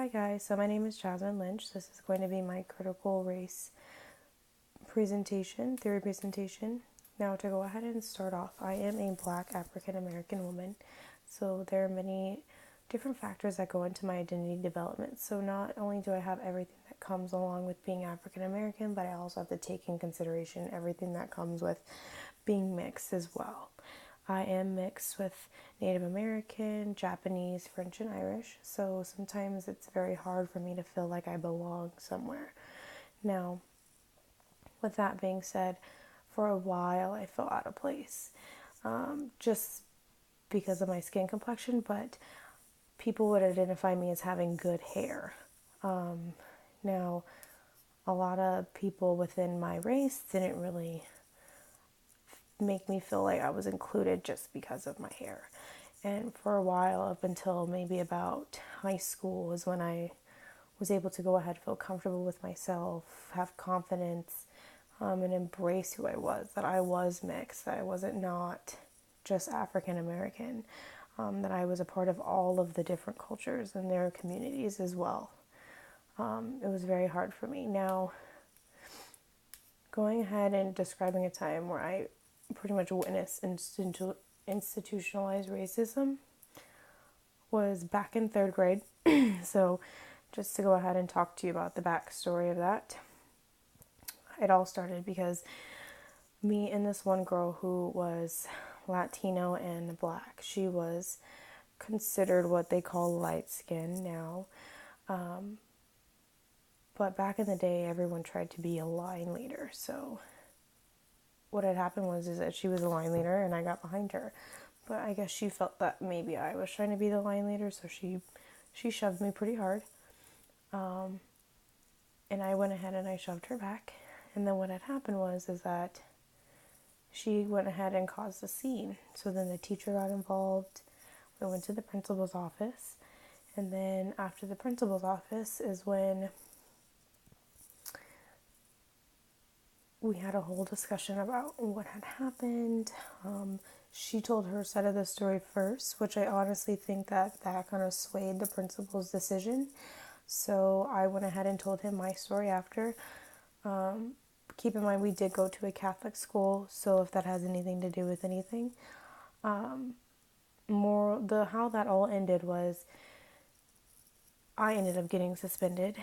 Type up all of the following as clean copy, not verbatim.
Hi guys, so my name is Jasmine Lynch. This is going to be my critical race theory presentation. Now to go ahead and start off, I am a Black African American woman, so there are many different factors that go into my identity development. So not only do I have everything that comes along with being African American, but I also have to take in consideration everything that comes with being mixed as well. I am mixed with Native American, Japanese, French, and Irish, so sometimes it's very hard for me to feel like I belong somewhere. Now, with that being said, for a while I felt out of place, just because of my skin complexion, but people would identify me as having good hair. Now, a lot of people within my race didn't really make me feel like I was included just because of my hair. And for a while, up until maybe about high school, is when I was able to go ahead, feel comfortable with myself, have confidence, and embrace who I was, that I was mixed, that I wasn't not just African American, that I was a part of all of the different cultures and their communities as well. It was very hard for me. Now, going ahead and describing a time where I pretty much witnessed institutionalized racism was back in third grade. So just to go ahead and talk to you about the backstory of that. It all started because me and this one girl who was Latino and Black, she was considered what they call light skin now. But back in the day, everyone tried to be a line leader. So what had happened was that she was a line leader and I got behind her. But I guess she felt that maybe I was trying to be the line leader, so she shoved me pretty hard. And I went ahead and I shoved her back. And then what had happened was that she went ahead and caused a scene. So then the teacher got involved. We went to the principal's office. And then after the principal's office is when we had a whole discussion about what had happened. She told her side of the story first, which I honestly think that kind of swayed the principal's decision. So I went ahead and told him my story after. Keep in mind, we did go to a Catholic school, so if that has anything to do with anything. How that all ended was I ended up getting suspended,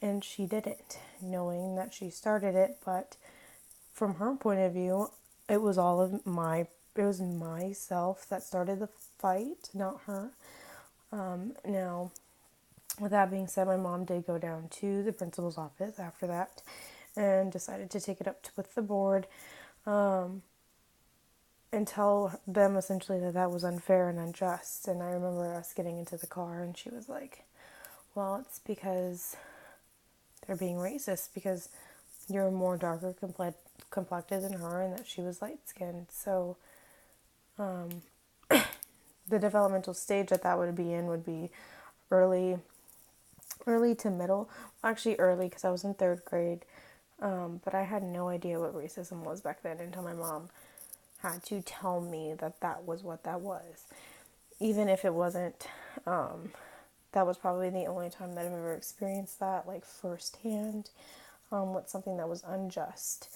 and she didn't, knowing that she started it, but from her point of view, it was myself that started the fight, not her. Now, with that being said, my mom did go down to the principal's office after that and decided to take it up with the board, and tell them essentially that was unfair and unjust. And I remember us getting into the car and she was like, well, it's because they're being racist because you're more darker complected than her and that she was light-skinned. So the developmental stage that would be in would be early to middle. Actually early, because I was in third grade. But I had no idea what racism was back then until my mom had to tell me that was what that was. Even if it wasn't, that was probably the only time that I've ever experienced that, like firsthand, with something that was unjust,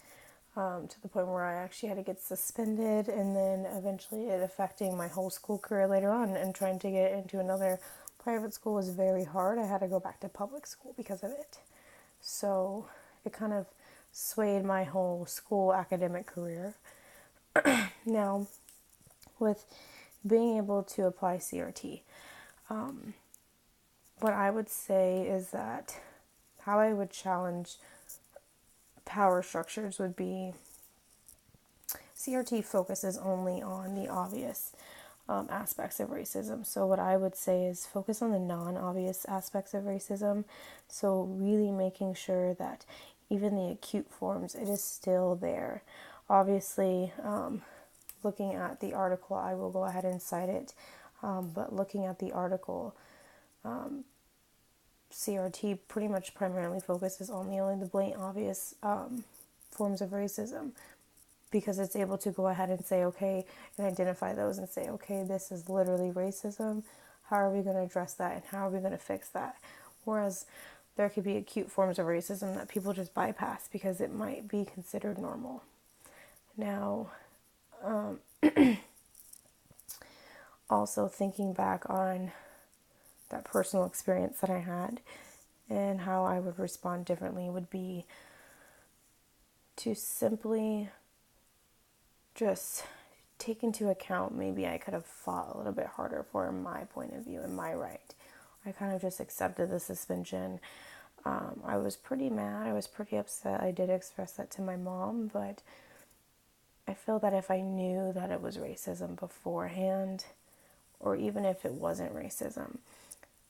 to the point where I actually had to get suspended, and then eventually it affecting my whole school career later on, and trying to get into another private school was very hard. I had to go back to public school because of it. So it kind of swayed my whole school academic career. Now, with being able to apply CRT, what I would say is that how I would challenge power structures would be CRT focuses only on the obvious aspects of racism. So what I would say is focus on the non-obvious aspects of racism. So really making sure that even the acute forms, it is still there. Obviously, looking at the article, I will go ahead and cite it, but looking at the article, CRT pretty much primarily focuses on only the blatant obvious forms of racism, because it's able to go ahead and say, okay, and identify those and say, okay, this is literally racism. How are we going to address that and how are we going to fix that? Whereas there could be acute forms of racism that people just bypass because it might be considered normal. Now, also thinking back on that personal experience that I had and how I would respond differently would be to simply just take into account maybe I could have fought a little bit harder for my point of view and my right. I kind of just accepted the suspension. I was pretty mad. I was pretty upset. I did express that to my mom, but I feel that if I knew that it was racism beforehand, or even if it wasn't racism,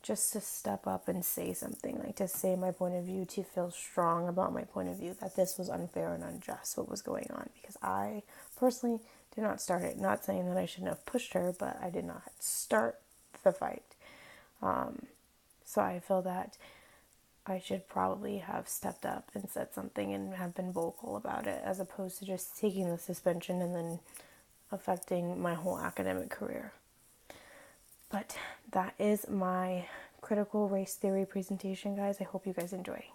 just to step up and say something, like to say my point of view, to feel strong about my point of view, that this was unfair and unjust what was going on, because I personally did not start it. Not saying that I shouldn't have pushed her, but I did not start the fight. So I feel that I should probably have stepped up and said something and have been vocal about it, as opposed to just taking the suspension and then affecting my whole academic career. But that is my critical race theory presentation, guys. I hope you guys enjoy.